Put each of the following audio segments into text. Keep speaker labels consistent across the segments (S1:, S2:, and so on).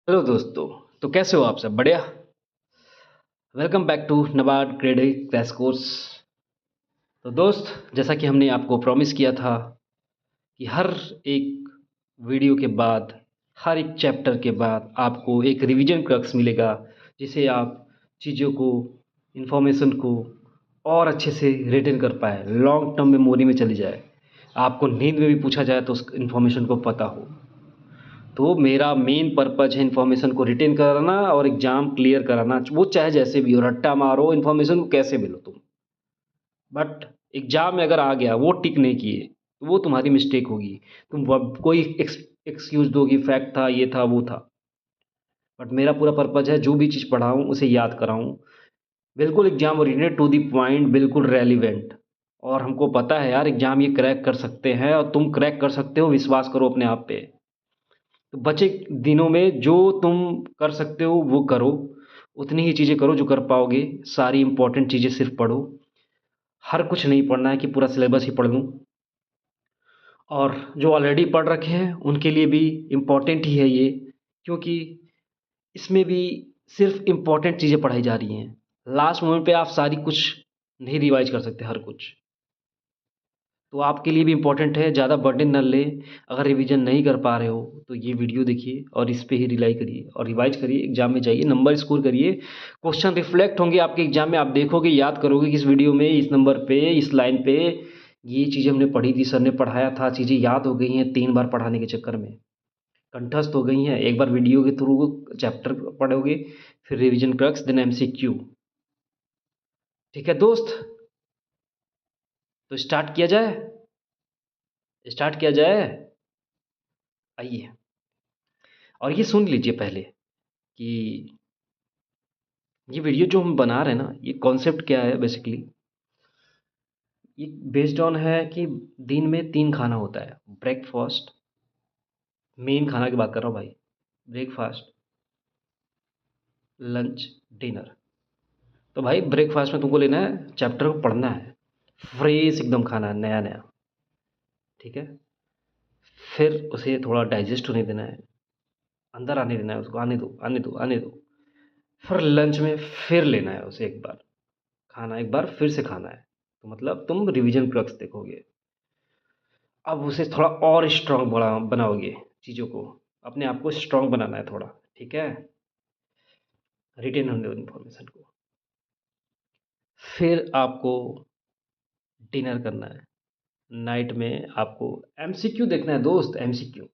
S1: Hello दोस्तों। तो कैसे हो आप सब? बढ़िया। Welcome back to NABARD grade crash course. तो दोस्त, जैसा कि हमने आपको प्रॉमिस किया था कि हर एक वीडियो के बाद, हर एक चैप्टर के बाद आपको एक रिवीजन क्रक्स मिलेगा, जिसे आप चीज़ों को, इन्फॉर्मेशन को और अच्छे से रिटेन कर पाए, लॉन्ग टर्म मेमोरी में चली जाए, आपको नींद में भी पूछा जाए तो उस इन्फॉर्मेशन को पता हो। तो मेरा मेन पर्पज़ है इन्फॉर्मेशन को रिटेन कराना और एग्ज़ाम क्लियर कराना, वो चाहे जैसे भी हो, रट्टा मारो, इन्फॉर्मेशन को कैसे भी लो तुम। बट एग्ज़ाम में अगर आ गया, वो टिक नहीं किए, तो वो तुम्हारी मिस्टेक होगी। तुम कोई एक्सक्यूज़ दोगी, फैक्ट था, ये था, वो था। बट मेरा पूरा पर्पज़ है जो भी चीज़ पढ़ाऊँ उसे याद कराऊँ, बिल्कुल exam oriented, to the point, बिल्कुल रेलिवेंट। और हमको पता है यार, एग्ज़ाम ये क्रैक कर सकते हैं और तुम क्रैक कर सकते हो, विश्वास करो अपने आप पे। तो बचे दिनों में जो तुम कर सकते हो वो करो, उतनी ही चीज़ें करो जो कर पाओगे। सारी इम्पोर्टेंट चीज़ें सिर्फ पढ़ो, हर कुछ नहीं पढ़ना है कि पूरा सिलेबस ही पढ़ लूँ। और जो ऑलरेडी पढ़ रखे हैं उनके लिए भी इम्पोर्टेंट ही है ये, क्योंकि इसमें भी सिर्फ इम्पोर्टेंट चीज़ें पढ़ाई जा रही हैं। लास्ट मोमेंट पे आप सारी कुछ नहीं रिवाइज कर सकते, हर कुछ। तो आपके लिए भी इम्पोर्टेंट है, ज़्यादा बर्डन ना लें। अगर रिवीजन नहीं कर पा रहे हो तो ये वीडियो देखिए और इस पे ही रिलाई करिए और रिवाइज करिए, एग्जाम में जाइए, नंबर स्कोर करिए। क्वेश्चन रिफ्लेक्ट होंगे आपके एग्जाम में, आप देखोगे, याद करोगे कि इस वीडियो में, इस नंबर पे, इस लाइन पे ये चीज़ें हमने पढ़ी थी, सर ने पढ़ाया था, चीज़ें याद हो गई हैं 3 बार पढ़ाने के चक्कर में, कंठस्थ हो गई हैं। एक बार वीडियो के थ्रू चैप्टर पढ़ोगे, फिर रिविजन क्रक्स, देन MCQ। ठीक है दोस्त, तो स्टार्ट किया जाए। स्टार्ट किया जाए, आइए। और ये सुन लीजिए पहले कि ये वीडियो जो हम बना रहे हैं ना, ये कॉन्सेप्ट क्या है बेसिकली। ये बेस्ड ऑन है कि दिन में 3 खाना होता है। ब्रेकफास्ट, मेन खाना की बात कर रहा हूँ भाई, ब्रेकफास्ट, लंच, डिनर। तो भाई ब्रेकफास्ट में तुमको लेना है, चैप्टर को पढ़ना है, फ्रेश एकदम खाना है, नया नया। ठीक है। फिर उसे थोड़ा डाइजेस्ट होने देना है, अंदर आने देना है उसको, आने दो, आने दो, आने दो। फिर लंच में फिर लेना है उसे, एक बार खाना, एक बार फिर से खाना है। तो मतलब तुम रिवीजन क्रक्स देखोगे। अब उसे थोड़ा और स्ट्रॉन्ग बनाओगे चीज़ों को, अपने आप को स्ट्रॉन्ग बनाना है थोड़ा। ठीक है। रिटेन होने दो इन्फॉर्मेशन को। फिर आपको डिनर करना है। नाइट में आपको MCQ देखना है दोस्त, MCQ।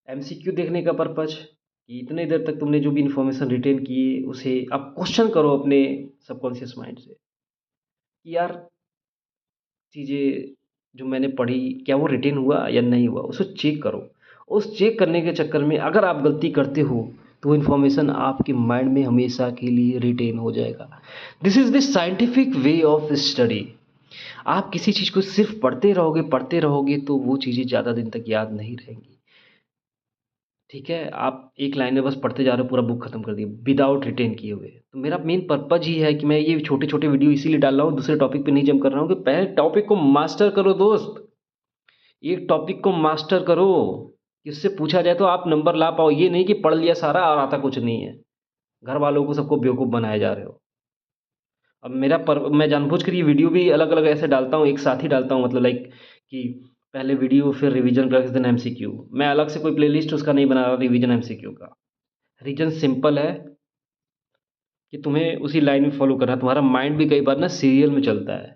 S1: MCQ देखने का पर्पज कि इतने देर तक तुमने जो भी इन्फॉर्मेशन रिटेन की, उसे आप क्वेश्चन करो अपने सबकॉन्शियस माइंड से कि यार, चीज़ें जो मैंने पढ़ी, क्या वो रिटेन हुआ या नहीं हुआ, उसे चेक करो। उस चेक करने के चक्कर में अगर आप गलती करते हो, तो वो इन्फॉर्मेशन आपके माइंड में हमेशा के लिए रिटेन हो जाएगा। This is the scientific way of study. आप किसी चीज़ को सिर्फ पढ़ते रहोगे तो वो चीज़ें ज़्यादा दिन तक याद नहीं रहेंगी। ठीक है। आप एक लाइन में बस पढ़ते जा रहे हो, पूरा बुक खत्म कर दिए विदाउट रिटेन किए हुए। तो मेरा मेन पर्पज ही है कि मैं ये छोटे छोटे वीडियो इसीलिए डाल रहा हूँ, दूसरे टॉपिक पे नहीं जंप कर रहा हूँ, कि पहले टॉपिक को मास्टर करो दोस्त। एक टॉपिक को मास्टर करो कि उससे पूछा जाए तो आप नंबर ला पाओ। ये नहीं कि पढ़ लिया सारा और आता कुछ नहीं है, घर वालों को सबको बेवकूफ़ बनाए जा रहे हो। अब मैं जानबूझ कर ये वीडियो भी अलग अलग ऐसे डालता हूँ, एक साथ ही डालता हूँ, मतलब लाइक कि पहले वीडियो, फिर रिवीजन क्रक्स, देन MCQ। मैं अलग से कोई प्लेलिस्ट उसका नहीं बना रहा, रिवीजन MCQ का। रीज़न सिंपल है कि तुम्हें उसी लाइन में फॉलो करना है। तुम्हारा माइंड भी कई बार ना सीरियल में चलता है,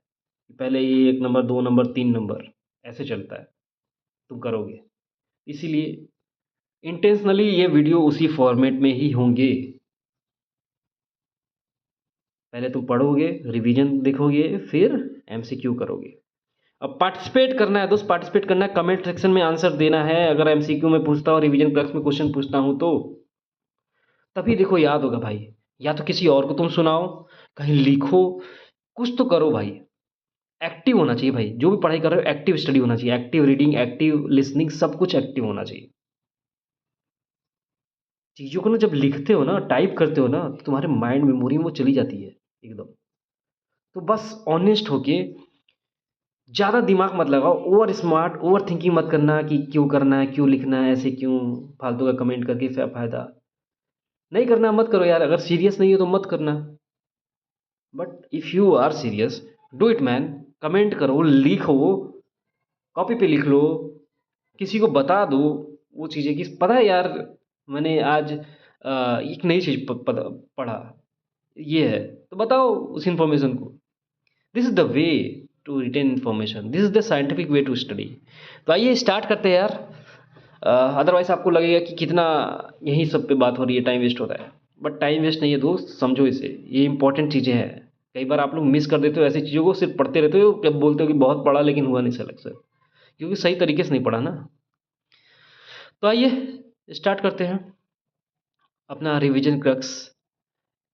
S1: पहले ये 1 नंबर, 2 नंबर, 3 नंबर, ऐसे चलता है। तुम करोगे, इसीलिए इंटेंशनली ये वीडियो उसी फॉर्मेट में ही होंगे। पहले तुम पढ़ोगे, रिवीजन देखोगे, फिर MCQ करोगे। अब पार्टिसिपेट करना है दोस्त, पार्टिसिपेट करना है, कमेंट सेक्शन में आंसर देना है। अगर MCQ में पूछता हूँ, रिवीजन क्लास में क्वेश्चन पूछता हूँ, तो तभी देखो याद होगा भाई। या तो किसी और को तुम सुनाओ, कहीं लिखो, कुछ तो करो भाई। एक्टिव होना चाहिए भाई, जो भी पढ़ाई कर रहे हो एक्टिव स्टडी होना चाहिए, एक्टिव रीडिंग, एक्टिव लिसनिंग, सब कुछ एक्टिव होना चाहिए। चीज़ों को ना जब लिखते हो ना, टाइप करते हो ना, तो तुम्हारे माइंड मेमोरी में वो चली जाती है एकदम। तो बस ऑनेस्ट होके ज़्यादा दिमाग मत लगाओ, ओवर स्मार्ट, ओवर थिंकिंग मत करना कि क्यों करना है, क्यों लिखना है, ऐसे क्यों फालतू का कमेंट करके क्या फ़ायदा। नहीं करना मत करो यार, अगर सीरियस नहीं हो तो मत करना। But if you are serious, do it man. Comment करो, लिखो, कॉपी पे लिख लो, किसी को बता दो वो चीज़ें कि पता है यार, मैंने आज एक नई चीज़ पढ़ा, ये है, तो बताओ उस इन्फॉर्मेशन को। This is the way to retain information, this is the scientific way to study. तो आइए स्टार्ट करते हैं यार। अदरवाइज़ आपको लगेगा कि कितना यहीं सब पे बात हो रही है, टाइम वेस्ट हो रहा है। बट टाइम वेस्ट नहीं है दोस्त, समझो इसे, ये इंपॉर्टेंट चीज़ें हैं। कई बार आप लोग मिस कर देते हो ऐसी चीज़ों को, सिर्फ पढ़ते रहते हो, जब बोलते हो कि बहुत पढ़ा लेकिन हुआ नहीं सिलेक्शन, क्योंकि सही तरीके से नहीं पढ़ा ना। तो आइए स्टार्ट करते हैं अपना रिवीजन क्रक्स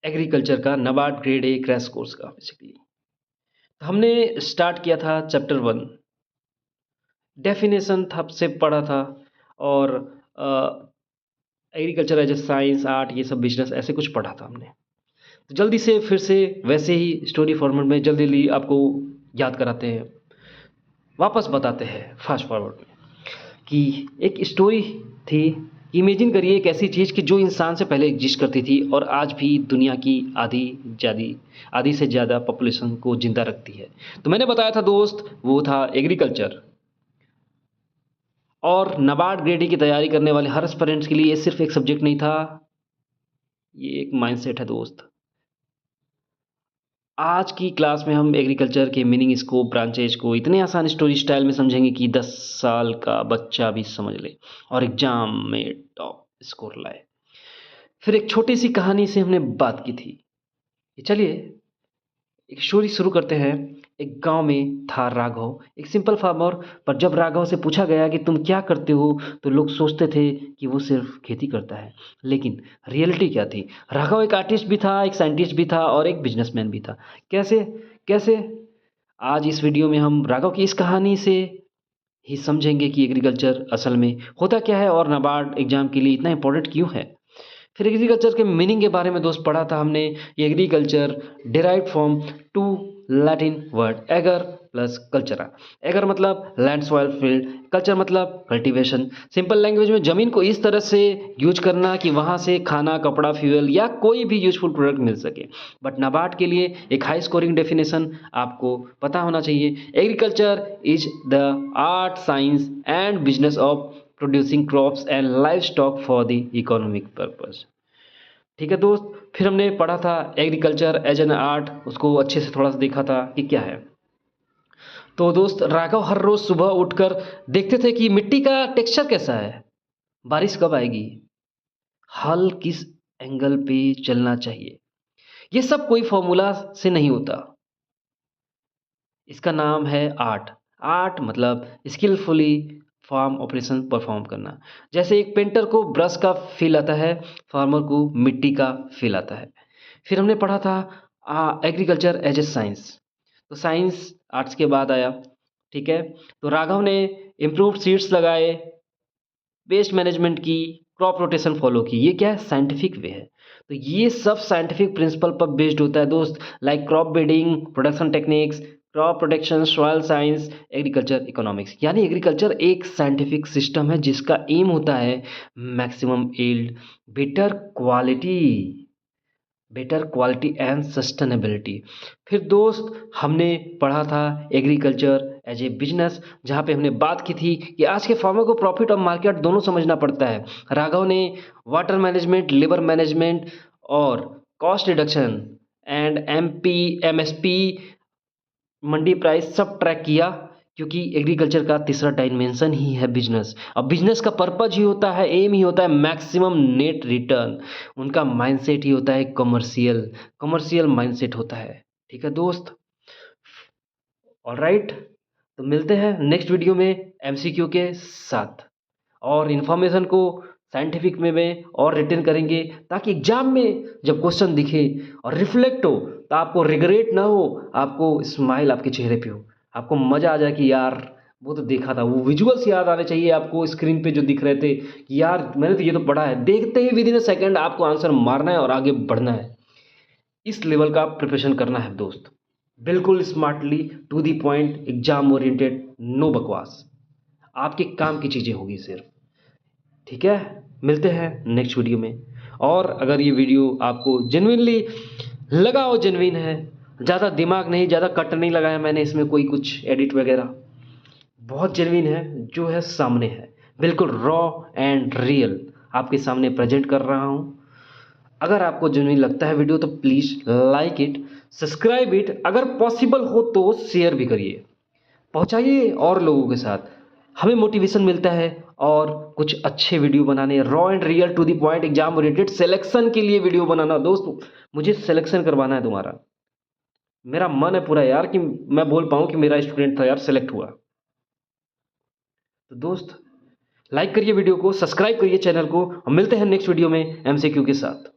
S1: एग्रीकल्चर का, NABARD grade A crash course का बेसिकली। हमने स्टार्ट किया था चैप्टर 1, डेफिनेशन था से पढ़ा था, और agriculture as a science, art, ये सब बिजनेस ऐसे कुछ पढ़ा था हमने। तो जल्दी से फिर से वैसे ही स्टोरी फॉर्मेट में जल्दी जल्दी आपको याद कराते हैं, वापस बताते हैं फास्ट फॉरवर्ड में, कि एक स्टोरी थी। इमेजिन करिए एक ऐसी चीज़ कि जो इंसान से पहले एग्जिस्ट करती थी और आज भी दुनिया की आधी से ज़्यादा पॉपुलेशन को जिंदा रखती है। तो मैंने बताया था दोस्त, वो था एग्रीकल्चर। और नबार्ड ग्रेड की तैयारी करने वाले हर एस्पिरेंट्स के लिए ये सिर्फ एक सब्जेक्ट नहीं था, ये एक माइंडसेट है दोस्त। आज की क्लास में हम एग्रीकल्चर के मीनिंग, स्कोप, ब्रांचेज को इतने आसान स्टोरी स्टाइल में समझेंगे कि 10 साल का बच्चा भी समझ ले और एग्जाम में टॉप स्कोर लाए। फिर एक छोटी सी कहानी से हमने बात की थी। चलिए एक स्टोरी शुरू करते हैं। एक गांव में था राघव, एक सिंपल फार्मर। पर जब राघव से पूछा गया कि तुम क्या करते हो, तो लोग सोचते थे कि वो सिर्फ खेती करता है। लेकिन रियलिटी क्या थी? राघव एक आर्टिस्ट भी था, एक साइंटिस्ट भी था और एक बिजनेसमैन भी था। कैसे कैसे? आज इस वीडियो में हम राघव की इस कहानी से ही समझेंगे कि एग्रीकल्चर असल में होता क्या है और नाबार्ड एग्जाम के लिए इतना इंपॉर्टेंट क्यों है। फिर एग्रीकल्चर के मीनिंग के बारे में दोस्त पढ़ा था हमने। ये agriculture derive from two Latin word ager plus cultura. Ager मतलब लैंड, सॉइल, फील्ड। कल्चर मतलब कल्टीवेशन। सिंपल लैंग्वेज में ज़मीन को इस तरह से यूज करना कि वहाँ से खाना, कपड़ा, फ्यूल या कोई भी यूजफुल प्रोडक्ट मिल सके। बट नाबार्ड के लिए एक हाई स्कोरिंग डेफिनेशन आपको पता होना चाहिए। Agriculture is the art, science and business of producing crops and live stock for the economic purpose. ठीक है दोस्त। फिर हमने पढ़ा था एग्रीकल्चर एज एन आर्ट, उसको अच्छे से थोड़ा सा देखा था कि क्या है। तो दोस्त राघव हर रोज सुबह उठकर देखते थे कि मिट्टी का टेक्सचर कैसा है, बारिश कब आएगी, हल किस एंगल पे चलना चाहिए। ये सब कोई फॉर्मूला से नहीं होता, इसका नाम है आर्ट। आर्ट मतलब स्किलफुली फार्म ऑपरेशन परफॉर्म करना। जैसे एक पेंटर को ब्रश का फील आता है, फार्मर को मिट्टी का फील आता है। फिर हमने पढ़ा था एग्रीकल्चर एज ए साइंस। तो साइंस आर्ट्स के बाद आया। ठीक है। तो राघव ने इम्प्रूव्ड सीड्स लगाए, वेस्ट मैनेजमेंट की, क्रॉप रोटेशन फॉलो की। ये क्या है? साइंटिफिक वे है। तो ये सब साइंटिफिक प्रिंसिपल पर बेस्ड होता है दोस्त, like crop breeding, production techniques, crop protection, soil science, agriculture economics. यानी एग्रीकल्चर एक साइंटिफिक सिस्टम है जिसका एम होता है maximum yield, better quality, better quality and sustainability. फिर दोस्त हमने पढ़ा था एग्रीकल्चर एज ए बिजनेस, जहाँ पे हमने बात की थी कि आज के फार्मर को प्रॉफिट और मार्केट दोनों समझना पड़ता है। राघव ने वाटर मैनेजमेंट, लेबर मैनेजमेंट और cost reduction and MSP, Mandi price सब ट्रैक किया, क्योंकि एग्रीकल्चर का तीसरा डायमेंशन ही है बिजनेस। अब बिजनेस का पर्पज ही होता है, एम ही होता है मैक्सिमम नेट रिटर्न। उनका माइंडसेट ही होता है कमर्शियल, कमर्शियल माइंडसेट होता है। ठीक है दोस्त। ऑलराइट, तो मिलते हैं नेक्स्ट वीडियो में एमसीक्यू के साथ, और इन्फॉर्मेशन को साइंटिफिक में और रिटेन करेंगे, ताकि एग्जाम में जब क्वेश्चन दिखे और रिफ्लेक्ट हो तो आपको रिग्रेट ना हो, आपको स्माइल आपके चेहरे पे हो, आपको मज़ा आ जाए कि यार वो तो देखा था, वो विजुअल्स याद आने चाहिए आपको स्क्रीन पे जो दिख रहे थे कि यार मैंने तो ये तो पढ़ा है। देखते ही विद इन अ सेकेंड आपको आंसर मारना है और आगे बढ़ना है। इस लेवल का प्रिपरेशन करना है दोस्त। बिल्कुल smartly, to the point, exam oriented, no बकवास। आपके काम की चीज़ें होगी सिर्फ। ठीक है, मिलते हैं नेक्स्ट वीडियो में। और अगर ये वीडियो आपको जेन्युइनली लगा हो, जेन्युइन है, ज़्यादा दिमाग नहीं, ज़्यादा कट नहीं लगाया मैंने इसमें कोई कुछ एडिट वगैरह, बहुत जेन्युइन है, जो है सामने है, बिल्कुल रॉ एंड रियल आपके सामने प्रेजेंट कर रहा हूँ। अगर आपको जेन्युइन लगता है वीडियो तो please like it, subscribe it, अगर पॉसिबल हो तो शेयर भी करिए, पहुंचाइए और लोगों के साथ। हमें मोटिवेशन मिलता है और कुछ अच्छे वीडियो बनाने, raw and real, to the point, exam oriented, selection के लिए वीडियो बनाना। दोस्त, मुझे सिलेक्शन करवाना है तुम्हारा। मेरा मन है पूरा यार कि मैं बोल पाऊँ कि मेरा स्टूडेंट था यार, सेलेक्ट हुआ। तो दोस्त, लाइक करिए वीडियो को, सब्सक्राइब करिए चैनल को, और मिलते हैं नेक्स्ट वीडियो में एमसीक्यू के साथ।